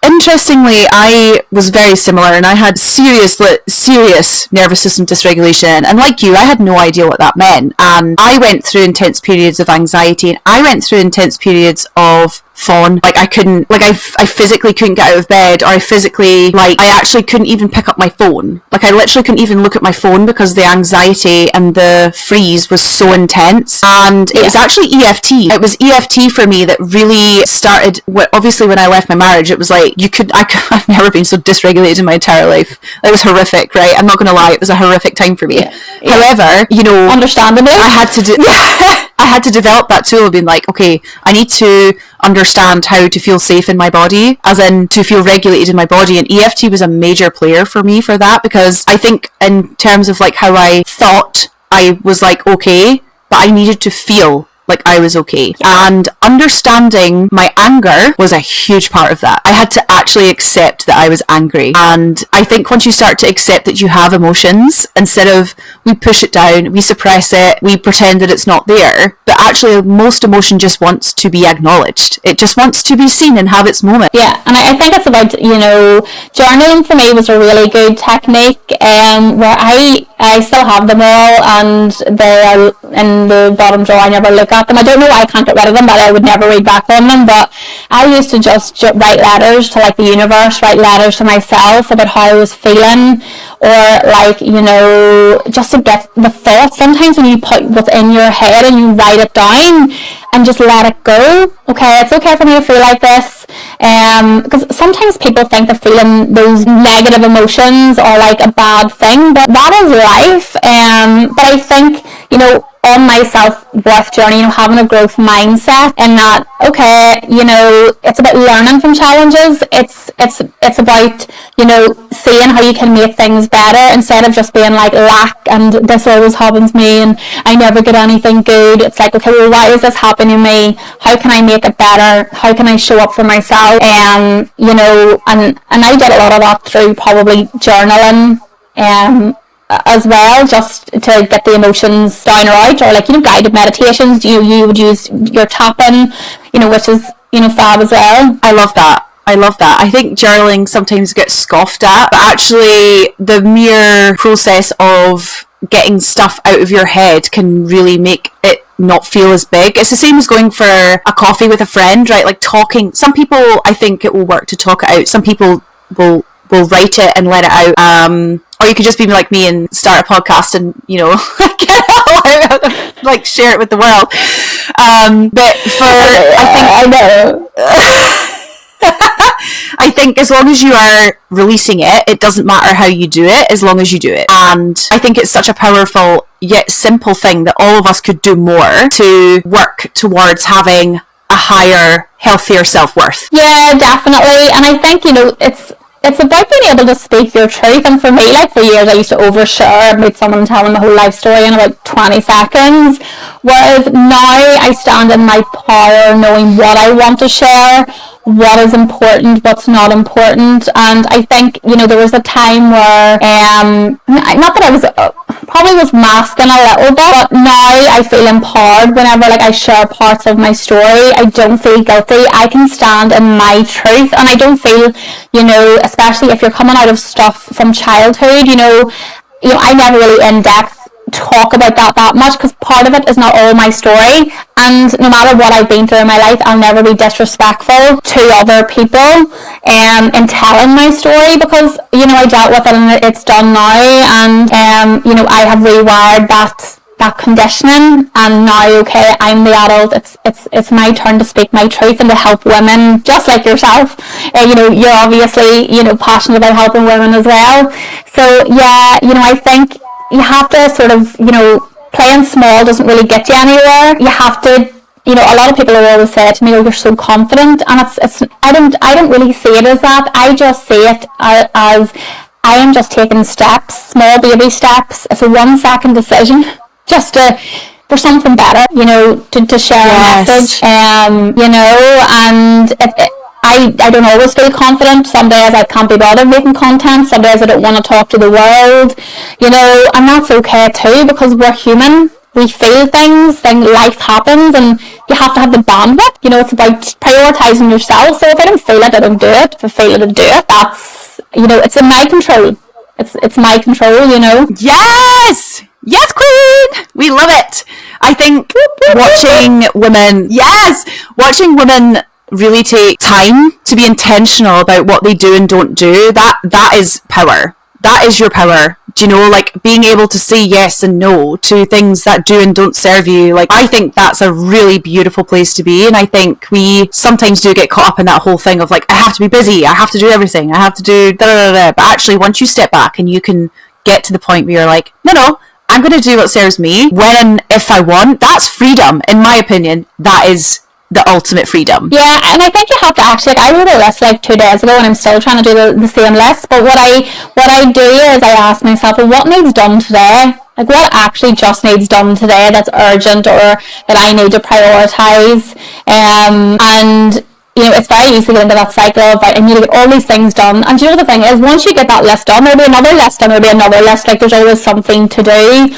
interestingly, I was very similar, and I had serious nervous system dysregulation, and like you, I had no idea what that meant, and I went through intense periods of anxiety, and I went through intense periods of fawn. Like, I couldn't, like, I physically couldn't get out of bed, or I physically, like, I actually couldn't even pick up my phone. Like, I literally couldn't even look at my phone because the anxiety and the freeze was so intense. And it was actually EFT. It was EFT for me that really started, obviously when I left my marriage, it was like, I've never been so dysregulated in my entire life. It was horrific, right? I'm not going to lie, it was a horrific time for me. Yeah. However, understandably, I had to develop that tool of being like, okay, I need to understand how to feel safe in my body, as in to feel regulated in my body, and EFT was a major player for me for that, because I think in terms of like how I thought I was like okay, but I needed to feel like I was okay. And understanding my anger was a huge part of that. I had to actually accept that I was angry. And I think once you start to accept that you have emotions, instead of we push it down, we suppress it, we pretend that it's not there, but actually most emotion just wants to be acknowledged. It just wants to be seen and have its moment. Yeah, and I think it's about, journaling for me was a really good technique, where I still have them all, and they are in the bottom drawer. I never look at them. I don't know why I can't get rid of them, but I would never read back on them. But I used to just write letters to like the universe, write letters to myself about how I was feeling, or like, you know, just to get the thoughts. Sometimes when you put what's in your head and you write it down and just let it go. Okay, it's okay for me to feel like this. Because sometimes people think that feeling those negative emotions are like a bad thing, but that is life. But I think, you know, on my self-worth journey, you know, having a growth mindset, and that, okay, you know, it's about learning from challenges. It's about, you know, seeing how you can make things better instead of just being like lack and this always happens to me and I never get anything good. It's like, okay, well, why is this happening to me? How can I make it better? How can I show up for myself? You know, and I did a lot of that through probably journaling, as well, just to get the emotions down or out, or like, you know, guided meditations. You would use your tapping, you know, which is, you know, fab as well. I love that. I think journaling sometimes gets scoffed at, but actually the mere process of getting stuff out of your head can really make it not feel as big. It's the same as going for a coffee with a friend, right? Like talking. Some people, I think it will work to talk it out. Some people will write it and let it out. Or you could just be like me and start a podcast and, you know, get it all out, like share it with the world. But for, I know. I think as long as you are releasing it, it doesn't matter how you do it, as long as you do it. And I think it's such a powerful yet simple thing that all of us could do more to work towards having a higher, healthier self-worth. Yeah, definitely. And I think, you know, it's about being able to speak your truth. And for me, like for years, I used to overshare about someone telling the whole life story in about 20 seconds. Whereas now I stand in my power, knowing what I want to share, what is important, what's not important. And I think, you know, there was a time where, not that I was, probably was masking a little bit, but now I feel empowered whenever like I share parts of my story. I don't feel guilty. I can stand in my truth, and I don't feel, you know, especially if you're coming out of stuff from childhood, you know, I never really in depth talk about that much, because part of it is not all my story, and no matter what I've been through in my life, I'll never be disrespectful to other people in telling my story, because, you know, I dealt with it and it's done now, and you know, I have rewired that conditioning, and now, okay, I'm the adult, it's my turn to speak my truth and to help women just like yourself. You know, you're obviously, you know, passionate about helping women as well. So yeah, you know, I think you have to sort of, you know, playing small doesn't really get you anywhere. You have to, you know, a lot of people will always say to me, oh, you're so confident, and it's I don't really see it as that. I just see it as I am just taking steps, small baby steps. It's a 1 second decision just for something better, you know, to share a message, you know, and I don't always feel confident. Some days I can't be bothered making content. Some days I don't want to talk to the world, you know, and that's okay too, because we're human. We feel things, life happens, and you have to have the bandwidth. You know, it's about prioritising yourself. So if I don't feel it, I don't do it. If I feel it, I do it. That's, you know, it's in my control. It's my control, you know. Yes! Yes, queen! We love it. I think watching women really take time to be intentional about what they do and don't do, that is power. That is your power. Do you know, like being able to say yes and no to things that do and don't serve you. Like, I think that's a really beautiful place to be, and I think we sometimes do get caught up in that whole thing of like, I have to be busy, I have to do everything, I have to do da-da-da-da. But actually, once you step back and you can get to the point where you're like, no, I'm going to do what serves me when and if I want, that's freedom. In my opinion, that is the ultimate freedom. Yeah, and I think you have to actually, like, I wrote a list like 2 days ago, and I'm still trying to do the same list, but what I do is I ask myself, well, what needs done today? Like, what actually just needs done today that's urgent or that I need to prioritise? And you know, it's very easy to get into that cycle of, right, I need to get all these things done. And you know, the thing is, once you get that list done, there'll be another list and there'll be another list. Like, there's always something to do.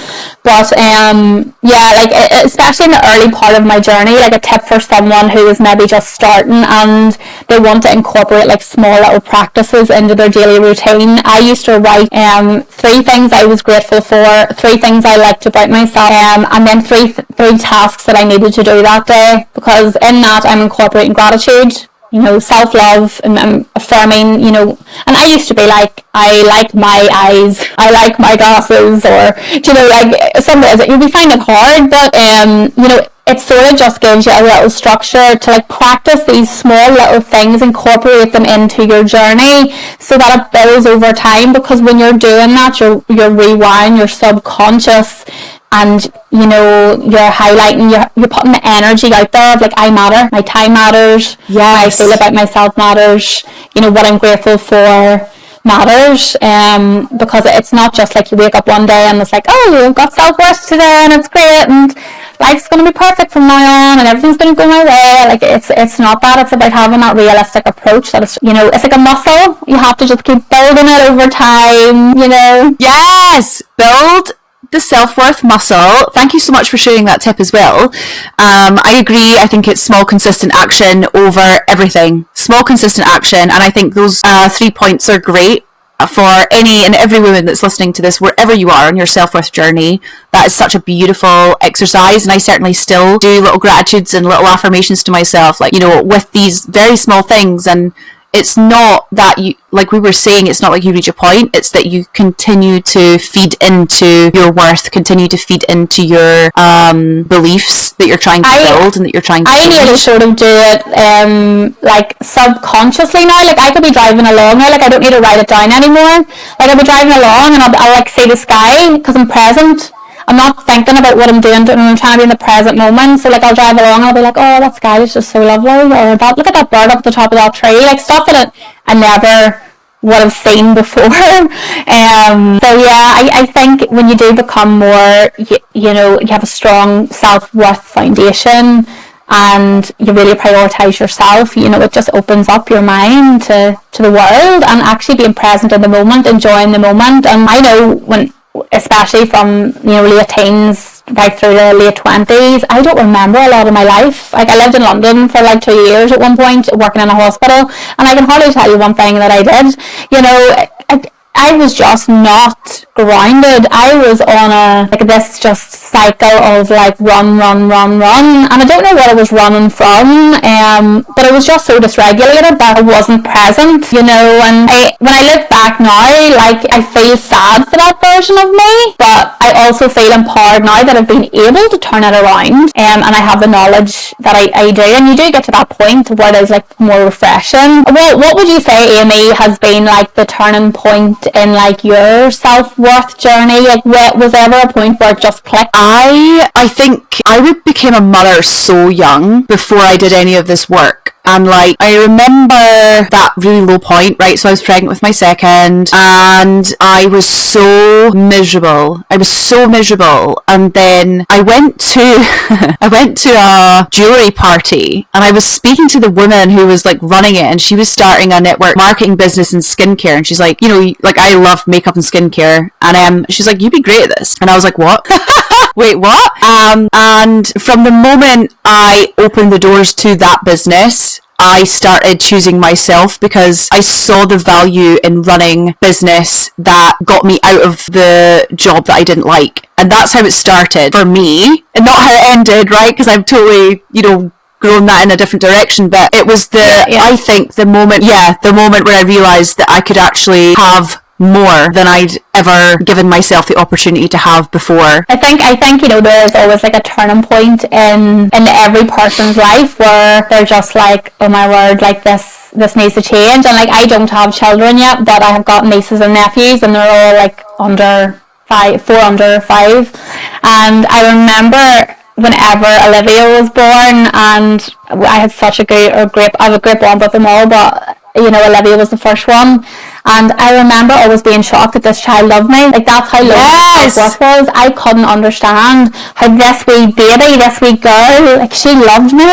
But yeah, like, especially in the early part of my journey, like a tip for someone who is maybe just starting and they want to incorporate like small little practices into their daily routine. I used to write 3 things I was grateful for, 3 things I liked about myself, and then three tasks that I needed to do that day, because in that I'm incorporating gratitude, you know, self-love, and affirming, you know. And I used to be like, I like my eyes, I like my glasses, or, you know, like, some days you'll be finding it hard, but you know, it sort of just gives you a little structure to like practice these small little things, incorporate them into your journey so that it builds over time. Because when you're doing that, you're rewiring your subconscious, and you know, you're highlighting, you're putting the energy out there of like, I matter, my time matters, yes, how I feel about myself matters, you know, what I'm grateful for matters. Because it's not just like you wake up one day and it's like, oh, you've got self-worth today and it's great and life's going to be perfect from now on and everything's going to go my way. Like, it's not that. It's about having that realistic approach that is, you know, it's like a muscle. You have to just keep building it over time, you know. Yes, build the self-worth muscle. Thank you so much for sharing that tip as well. I agree. I think it's small consistent action over everything. Small consistent action, and I think those 3 points are great for any and every woman that's listening to this, wherever you are on your self-worth journey. That is such a beautiful exercise, and I certainly still do little gratitudes and little affirmations to myself, like, you know, with these very small things. And it's not that you, like we were saying, it's not like you reach a point, it's that you continue to feed into your worth, continue to feed into your beliefs that you're trying to build and that you're trying to I nearly sort of do it like subconsciously now. Like, I could be driving along now, like, I don't need to write it down anymore. Like, I'll be driving along and I'll like see the sky because I'm present. I'm not thinking about what I'm doing, and I'm trying to be in the present moment. So like, I'll drive along and I'll be like, oh, that sky is just so lovely, or that, look at that bird up at the top of that tree, like stuff that I never would have seen before. So yeah, I think when you do become more, you know, you have a strong self-worth foundation and you really prioritise yourself, you know, it just opens up your mind to the world and actually being present in the moment, enjoying the moment. And I know when, especially from, you know, late teens right through the late 20s, I don't remember a lot of my life. Like, I lived in London for like 2 years at one point, working in a hospital, and I can hardly tell you one thing that I did. You know, I was just not grounded. I was on this just cycle of like run, and I don't know what I was running from, but it was just so dysregulated that I wasn't present, you know. And when I look back now, like, I feel sad for that version of me, but I also feel empowered now that I've been able to turn it around, and I have the knowledge that I do. And you do get to that point where it is like more refreshing. Well, what would you say, Amy, has been like the turning point in like your self-worth journey? Like, was there ever a point where it just clicked? I think I became a mother so young before I did any of this work. And like, I remember that really low point, right? So I was pregnant with my second and I was so miserable. And then I went to a jewellery party and I was speaking to the woman who was like running it, and she was starting a network marketing business in skincare. And she's like, you know, like, I love makeup and skincare. And she's like, you'd be great at this. And I was like, what? Wait, what? And from the moment I opened the doors to that business, I started choosing myself because I saw the value in running business that got me out of the job that I didn't like. And that's how it started for me, and not how it ended, right? Because I've totally, you know, grown that in a different direction. But it was I think the moment where I realised that I could actually have more than I'd ever given myself the opportunity to have before. I think you know, there's always like a turning point in every person's life where they're just like, oh my word, like this needs to change. And like, I don't have children yet, but I have got nieces and nephews, and they're all like under 5. And I remember whenever Olivia was born, and I had such a great I have a great bond with them all, but you know, Olivia was the first one. And I remember always being shocked that this child loved me. Like, that's how low my self-worth was. I couldn't understand how this wee baby, this wee girl, like, she loved me.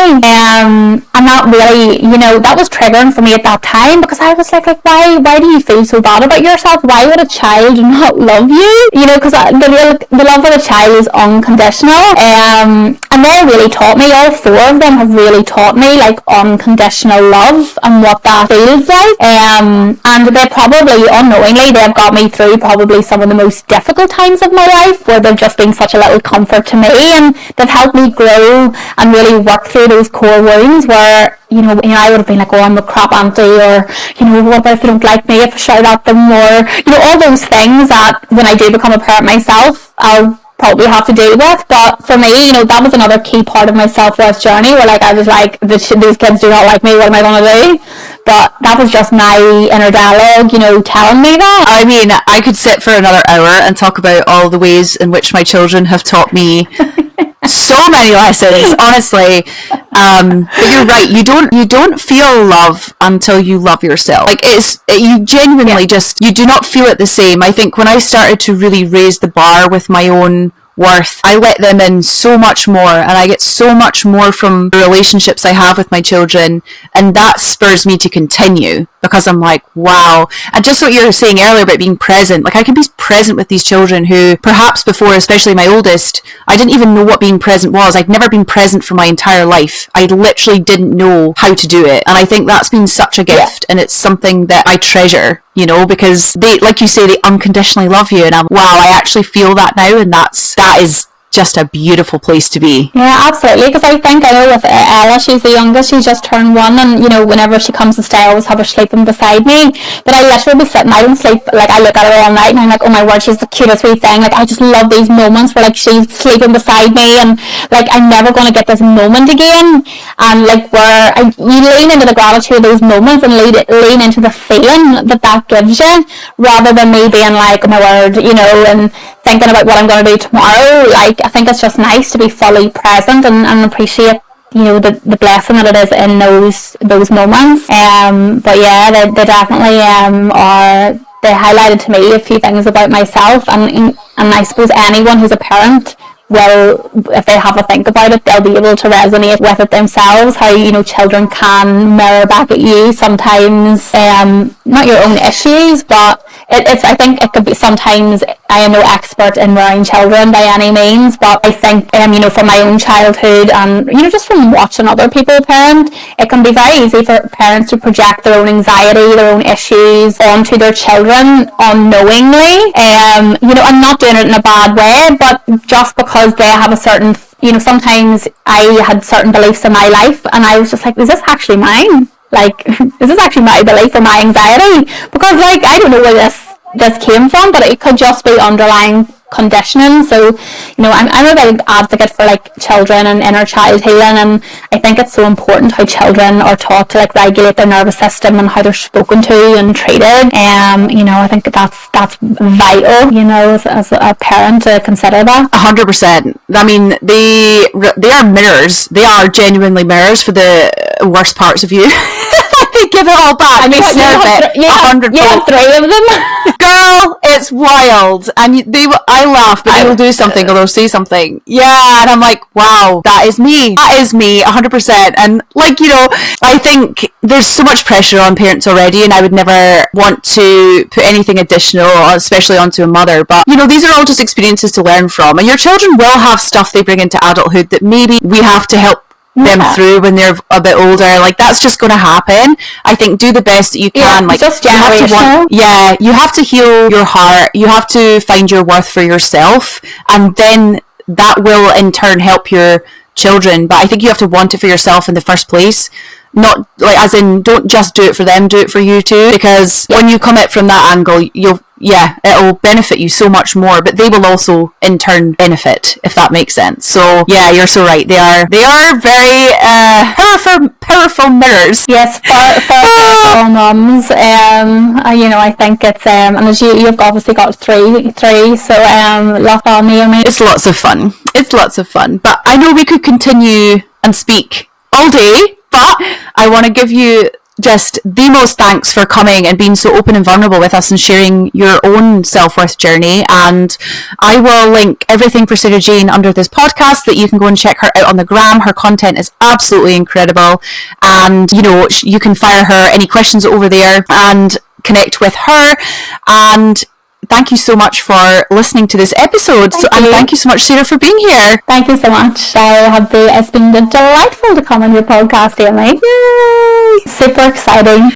And that really, you know, that was triggering for me at that time, because I was like why do you feel so bad about yourself? Why would a child not love you? You know, because the love of a child is unconditional. And they really taught me, all four of them have really taught me, like, unconditional love and what that feels like. And they probably, unknowingly, they've got me through probably some of the most difficult times of my life, where they've just been such a little comfort to me, and they've helped me grow and really work through those core wounds where, you know, I would have been like, oh, I'm a crap auntie, or, you know, what about if they don't like me if I shout at them, or, you know, all those things that when I do become a parent myself, I'll probably have to deal with. But for me, you know, that was another key part of my self-worth journey, where, like, I was like, these kids do not like me, what am I going to do? But that was just my inner dialogue, you know, telling me that. I mean, I could sit for another hour and talk about all the ways in which my children have taught me so many lessons, honestly. But you're right, you don't feel love until you love yourself. Like, you genuinely just, you do not feel it the same. I think when I started to really raise the bar with my own worth, I let them in so much more, and I get so much more from the relationships I have with my children, and that spurs me to continue, because I'm like, wow. And just what you were saying earlier about being present, like, I can be present with these children who perhaps before, especially my oldest, I didn't even know what being present was. I'd never been present for my entire life. I literally didn't know how to do it, and I think that's been such a gift, and it's something that I treasure, you know, because they, like you say, they unconditionally love you, and wow, I actually feel that now, and that is just a beautiful place to be. Yeah, absolutely, because I know with Ella, she's the youngest, she's just turned 1, and, you know, whenever she comes to stay, I always have her sleeping beside me, but I literally be sitting, I don't sleep, like, I look at her all night, and I'm like, oh my word, she's the cutest wee thing. Like, I just love these moments where, like, she's sleeping beside me, and, like, I'm never going to get this moment again, and, like, where you lean into the gratitude of those moments, and lean into the feeling that gives you, rather than me being like, oh my word, you know, and thinking about what I'm going to do tomorrow. Like, I think it's just nice to be fully present and appreciate, you know, the blessing that it is in those moments. But yeah, they definitely are. They highlighted to me a few things about myself, and I suppose anyone who's a parent will, if they have a think about it, they'll be able to resonate with it themselves, how, you know, children can mirror back at you sometimes, not your own issues, but it's I think it could be, sometimes I am no expert in rearing children by any means, but I think, you know, from my own childhood and, you know, just from watching other people parent, it can be very easy for parents to project their own anxiety, their own issues onto their children unknowingly, you know, and not doing it in a bad way, but just because they have a certain, you know, sometimes I had certain beliefs in my life, and I was just like, is this actually mine? Like, is this actually my belief or my anxiety? Because, like, I don't know where this came from, but it could just be underlying conditioning. So, you know, I'm a big advocate for, like, children and inner child healing, and I think it's so important how children are taught to, like, regulate their nervous system and how they're spoken to and treated. You know, I think that's vital, you know, as a parent to consider that. 100%. I mean, they are mirrors. They are genuinely mirrors for the worst parts of you. They give it all back. And they snip it. You have 3 of them. Girl, it's wild. And I laugh, but they will do something or they'll say something. Yeah, and I'm like, wow, that is me. That is me, 100%. And, like, you know, I think there's so much pressure on parents already, and I would never want to put anything additional, especially onto a mother. But, you know, these are all just experiences to learn from. And your children will have stuff they bring into adulthood that maybe we have to help them through when they're a bit older. Like, that's just going to happen. I think do the best that you can. Like, just generational. You have to heal your heart. You have to find your worth for yourself, and then that will in turn help your children. But I think you have to want it for yourself in the first place. Not, like, as in, don't just do it for them, do it for you too. Because when you come at it from that angle, it'll benefit you so much more, but they will also in turn benefit, if that makes sense. So yeah, you're so right. They are very powerful mirrors. Yes, for mums. You know, I think it's and as you've obviously got three, so lots on me. It's lots of fun. But I know we could continue and speak all day, but I want to give you just the most thanks for coming and being so open and vulnerable with us and sharing your own self-worth journey. And I will link everything for Sarah Jayne under this podcast, that you can go and check her out on the gram. Her content is absolutely incredible, and you can fire her any questions over there and connect with her. And thank you so much for listening to this episode. And thank you so much, Sarah, for being here. Thank you so much. It's been delightful to come on your podcast, Amy. Yay! Super exciting.